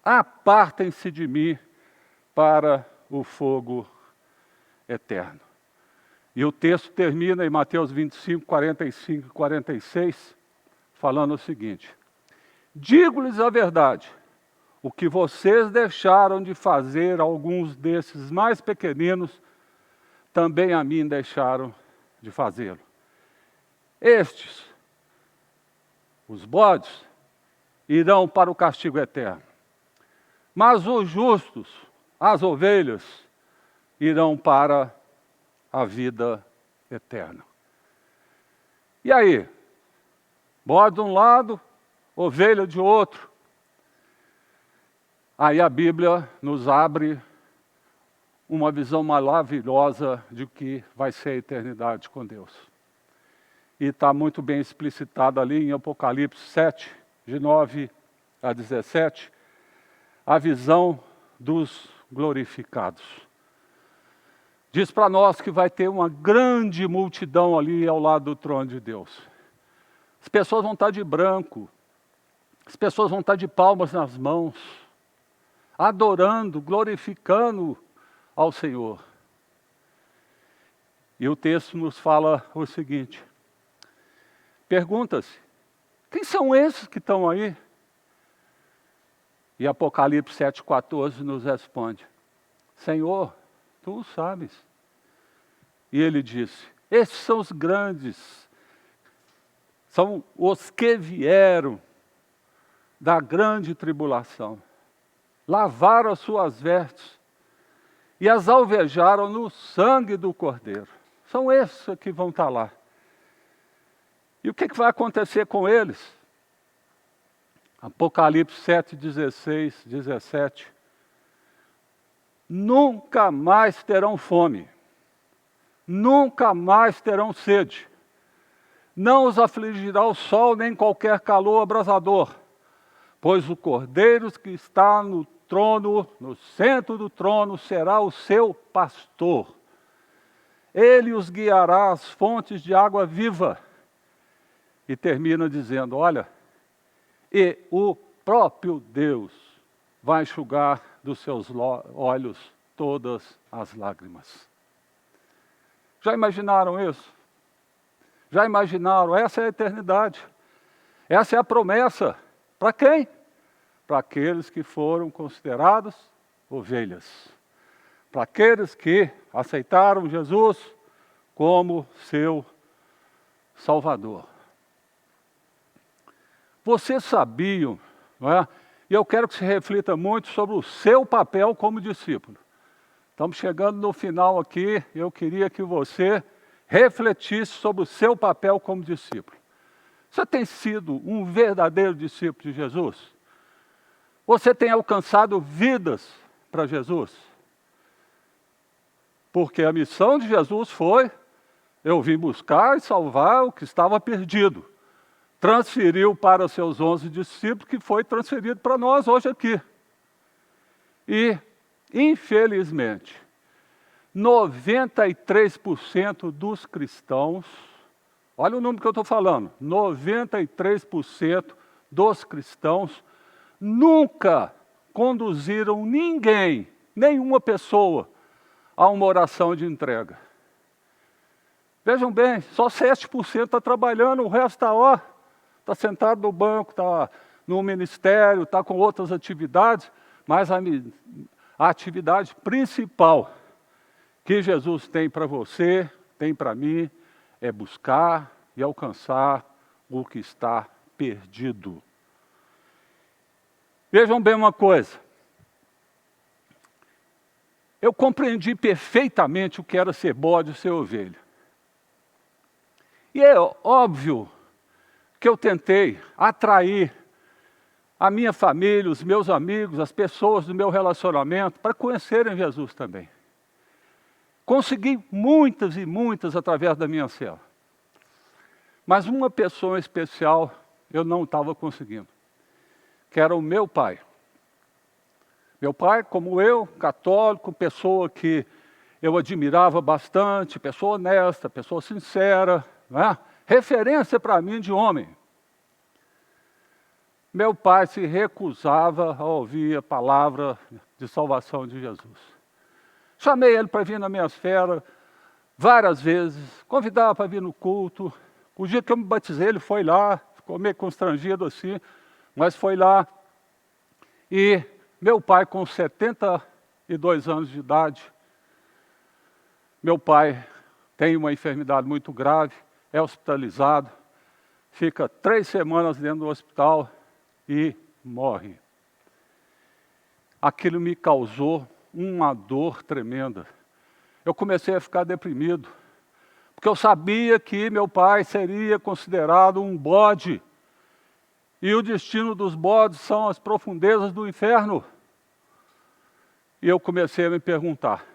apartem-se de mim para o fogo eterno. E o texto termina em Mateus 25, 45 e 46, falando o seguinte: digo-lhes a verdade, o que vocês deixaram de fazer alguns desses mais pequeninos, também a mim deixaram de fazê-lo. Estes, os bodes, irão para o castigo eterno, mas os justos, as ovelhas, irão para a vida eterna. E aí? Bode de um lado, ovelha de outro. Aí a Bíblia nos abre uma visão maravilhosa de que vai ser a eternidade com Deus. E está muito bem explicitado ali em Apocalipse 7, de 9 a 17, a visão dos glorificados. Diz para nós que vai ter uma grande multidão ali ao lado do trono de Deus. As pessoas vão estar de branco, as pessoas vão estar de palmas nas mãos, adorando, glorificando ao Senhor. E o texto nos fala o seguinte: pergunta-se, quem são esses que estão aí? E Apocalipse 7,14 nos responde: Senhor, tu o sabes. E ele disse: esses são os grandes, são os que vieram da grande tribulação, lavaram as suas vestes e as alvejaram no sangue do Cordeiro. São esses que vão estar lá. E o que vai acontecer com eles? Apocalipse 7, 16, 17. Nunca mais terão fome, nunca mais terão sede, não os afligirá o sol nem qualquer calor abrasador, pois o Cordeiro que está no trono, no centro do trono, será o seu pastor. Ele os guiará às fontes de água viva. E termina dizendo: olha, e o próprio Deus vai enxugar dos seus olhos todas as lágrimas. Já imaginaram isso? Já imaginaram? Essa é a eternidade. Essa é a promessa. Para quem? Para aqueles que foram considerados ovelhas. Para aqueles que aceitaram Jesus como seu Salvador. Vocês sabiam, não é? E eu quero que se reflita muito sobre o seu papel como discípulo. Estamos chegando no final aqui, eu queria que você refletisse sobre o seu papel como discípulo. Você tem sido um verdadeiro discípulo de Jesus? Você tem alcançado vidas para Jesus? Porque a missão de Jesus foi: eu vim buscar e salvar o que estava perdido. Transferiu para os seus 11 discípulos, que foi transferido para nós hoje aqui. E, infelizmente, 93% dos cristãos, olha o número que eu estou falando, 93% dos cristãos nunca conduziram ninguém, nenhuma pessoa, a uma oração de entrega. Vejam bem, só 7% está trabalhando, o resto está, está sentado no banco, está no ministério, está com outras atividades, mas a atividade principal que Jesus tem para você, tem para mim, é buscar e alcançar o que está perdido. Vejam bem uma coisa. Eu compreendi perfeitamente o que era ser bode e ser ovelha. E é óbvio que eu tentei atrair a minha família, os meus amigos, as pessoas do meu relacionamento, para conhecerem Jesus também. Consegui muitas e muitas através da minha célula. Mas uma pessoa especial eu não estava conseguindo, que era o meu pai. Meu pai, como eu, católico, pessoa que eu admirava bastante, pessoa honesta, pessoa sincera, né? Referência para mim de homem. Meu pai se recusava a ouvir a palavra de salvação de Jesus. Chamei ele para vir na minha esfera várias vezes, convidava para vir no culto. O dia que eu me batizei, ele foi lá, ficou meio constrangido assim, mas foi lá. E meu pai, com 72 anos de idade, meu pai tem uma enfermidade muito grave, é hospitalizado, fica 3 semanas dentro do hospital e morre. Aquilo me causou uma dor tremenda. Eu comecei a ficar deprimido, porque eu sabia que meu pai seria considerado um bode, e o destino dos bodes são as profundezas do inferno. E eu comecei a me perguntar,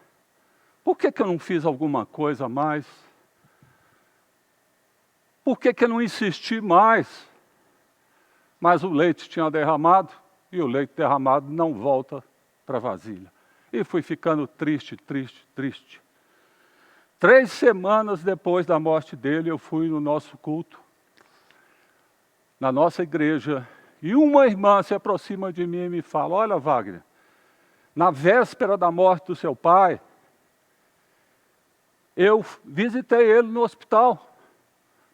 por que eu não fiz alguma coisa a mais? Por que eu não insisti mais? Mas o leite tinha derramado, e o leite derramado não volta para a vasilha. E fui ficando triste, triste, triste. 3 semanas depois da morte dele, eu fui no nosso culto, na nossa igreja, e uma irmã se aproxima de mim e me fala, olha, Wagner, na véspera da morte do seu pai, eu visitei ele no hospital,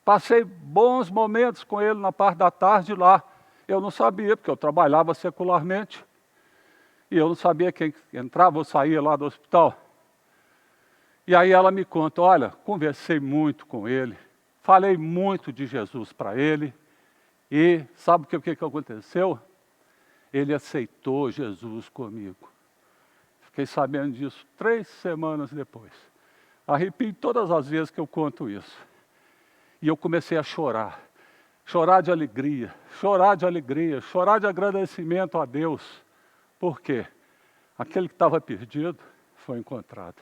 passei bons momentos com ele na parte da tarde lá. Eu não sabia, porque eu trabalhava secularmente, e eu não sabia quem entrava ou saía lá do hospital. E aí ela me conta, olha, conversei muito com ele, falei muito de Jesus para ele, e sabe o que aconteceu? Ele aceitou Jesus comigo. Fiquei sabendo disso 3 semanas depois. Arrepio todas as vezes que eu conto isso. E eu comecei a chorar. Chorar de alegria, chorar de alegria, chorar de agradecimento a Deus. Por quê? Aquele que estava perdido foi encontrado.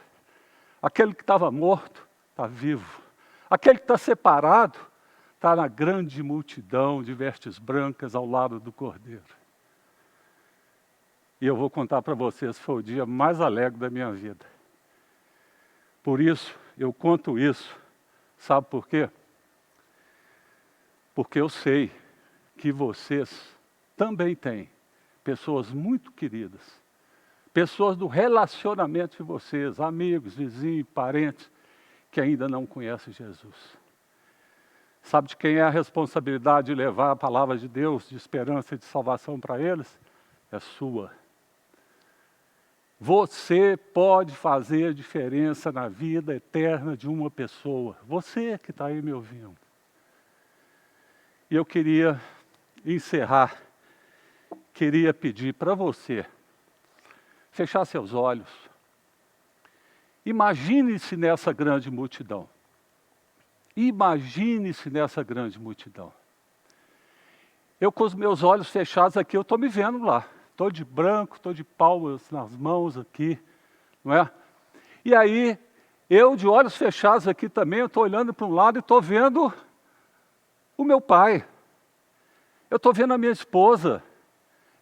Aquele que estava morto está vivo. Aquele que está separado está na grande multidão de vestes brancas ao lado do Cordeiro. E eu vou contar para vocês, foi o dia mais alegre da minha vida. Por isso, eu conto isso. Sabe por quê? Porque eu sei que vocês também têm pessoas muito queridas, pessoas do relacionamento de vocês, amigos, vizinhos, parentes, que ainda não conhecem Jesus. Sabe de quem é a responsabilidade de levar a palavra de Deus, de esperança e de salvação para eles? É sua. Você pode fazer diferença na vida eterna de uma pessoa. Você que está aí me ouvindo. E eu queria encerrar, queria pedir para você fechar seus olhos. Imagine-se nessa grande multidão. Imagine-se nessa grande multidão. Eu com os meus olhos fechados aqui, eu estou me vendo lá. Estou de branco, estou de palmas nas mãos aqui, não é? E aí, eu de olhos fechados aqui também, eu estou olhando para um lado e estou vendo o meu pai. Eu estou vendo a minha esposa.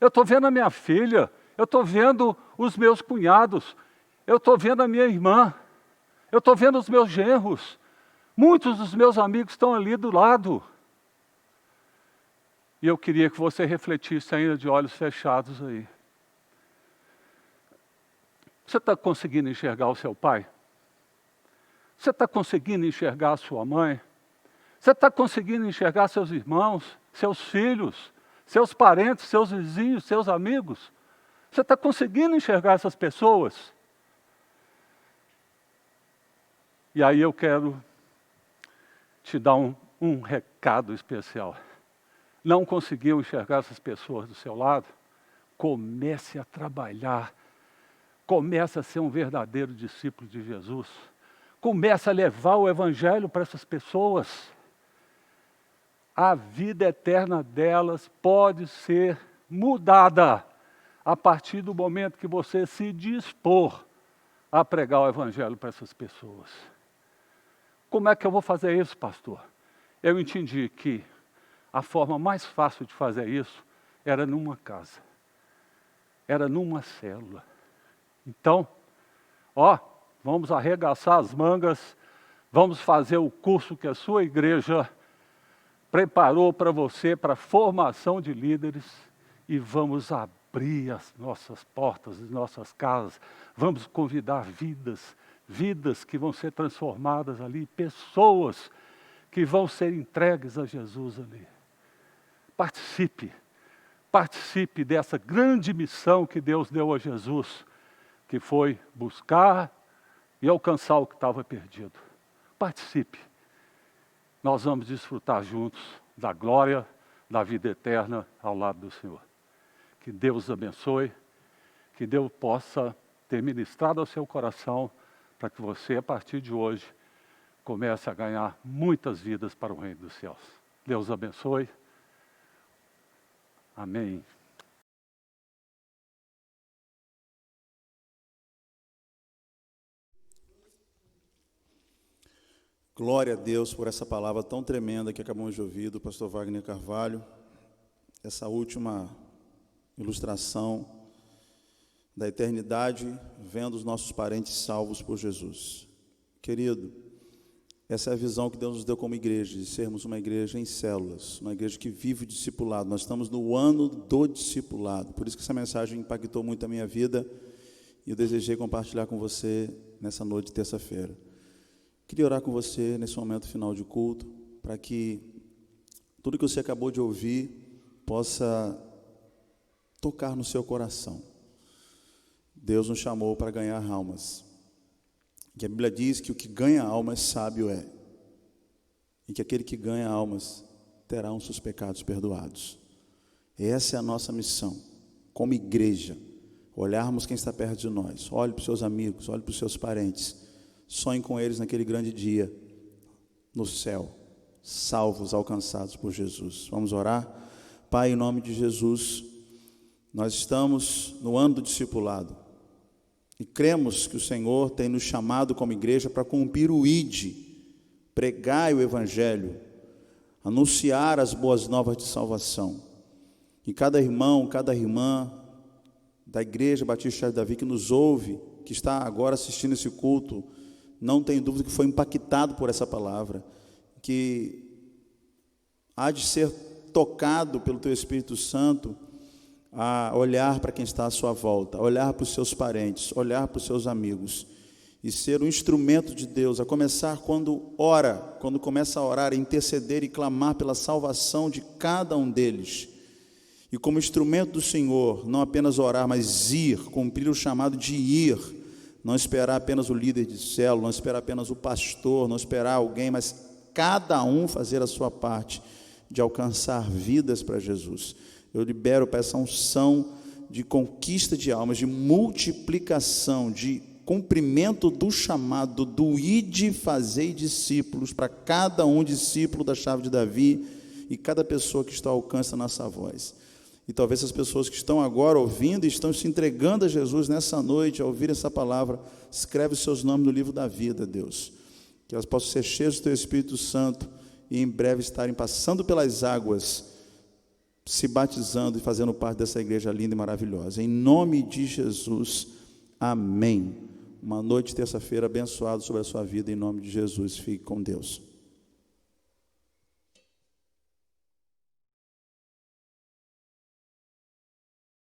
Eu estou vendo a minha filha. Eu estou vendo os meus cunhados. Eu estou vendo a minha irmã. Eu estou vendo os meus genros. Muitos dos meus amigos estão ali do lado. E eu queria que você refletisse ainda de olhos fechados aí. Você está conseguindo enxergar o seu pai? Você está conseguindo enxergar a sua mãe? Você está conseguindo enxergar seus irmãos, seus filhos, seus parentes, seus vizinhos, seus amigos? Você está conseguindo enxergar essas pessoas? E aí eu quero te dar um recado especial. Não conseguiu enxergar essas pessoas do seu lado? Comece a trabalhar. Comece a ser um verdadeiro discípulo de Jesus. Comece a levar o evangelho para essas pessoas. A vida eterna delas pode ser mudada a partir do momento que você se dispor a pregar o Evangelho para essas pessoas. Como é que eu vou fazer isso, pastor? Eu entendi que a forma mais fácil de fazer isso era numa casa, era numa célula. Então, vamos arregaçar as mangas, vamos fazer o curso que a sua igreja preparou para você, para formação de líderes, e vamos abrir as nossas portas, as nossas casas, vamos convidar vidas que vão ser transformadas ali, pessoas que vão ser entregues a Jesus ali. Participe dessa grande missão que Deus deu a Jesus, que foi buscar e alcançar o que estava perdido. Participe. Nós vamos desfrutar juntos da glória, da vida eterna ao lado do Senhor. Que Deus abençoe, que Deus possa ter ministrado ao seu coração, para que você, a partir de hoje, comece a ganhar muitas vidas para o reino dos céus. Deus abençoe. Amém. Glória a Deus por essa palavra tão tremenda que acabamos de ouvir do pastor Wagner Carvalho. Essa última ilustração da eternidade, vendo os nossos parentes salvos por Jesus. Querido, essa é a visão que Deus nos deu como igreja, de sermos uma igreja em células, uma igreja que vive o discipulado. Nós estamos no ano do discipulado, por isso que essa mensagem impactou muito a minha vida e eu desejei compartilhar com você nessa noite de terça-feira. Queria orar com você nesse momento final de culto, para que tudo que você acabou de ouvir possa tocar no seu coração. Deus nos chamou para ganhar almas. Que a Bíblia diz que o que ganha almas sábio é, e que aquele que ganha almas terá os seus pecados perdoados. Essa é a nossa missão, como igreja, olharmos quem está perto de nós. Olhe para os seus amigos, olhe para os seus parentes. Sonhe com eles naquele grande dia, no céu, salvos, alcançados por Jesus. Vamos orar? Pai, em nome de Jesus, nós estamos no ano do discipulado e cremos que o Senhor tem nos chamado como igreja para cumprir o ID, pregar o Evangelho, anunciar as boas novas de salvação. E cada irmão, cada irmã da Igreja Batista de Davi que nos ouve, que está agora assistindo esse culto, não tem dúvida que foi impactado por essa palavra, que há de ser tocado pelo Teu Espírito Santo a olhar para quem está à sua volta, a olhar para os seus parentes, olhar para os seus amigos e ser um instrumento de Deus, a começar quando começa a orar, a interceder e clamar pela salvação de cada um deles. E como instrumento do Senhor, não apenas orar, mas ir, cumprir o chamado de ir. Não esperar apenas o líder de célula, não esperar apenas o pastor, não esperar alguém, mas cada um fazer a sua parte de alcançar vidas para Jesus. Eu libero para essa unção de conquista de almas, de multiplicação, de cumprimento do chamado, do ide fazei discípulos, para cada um discípulo da chave de Davi e cada pessoa que está ao alcance da nossa voz. E talvez as pessoas que estão agora ouvindo e estão se entregando a Jesus nessa noite, ao ouvir essa palavra, escreve os seus nomes no livro da vida, Deus. Que elas possam ser cheias do Teu Espírito Santo e em breve estarem passando pelas águas, se batizando e fazendo parte dessa igreja linda e maravilhosa. Em nome de Jesus, amém. Uma noite de terça-feira abençoada sobre a sua vida, em nome de Jesus. Fique com Deus.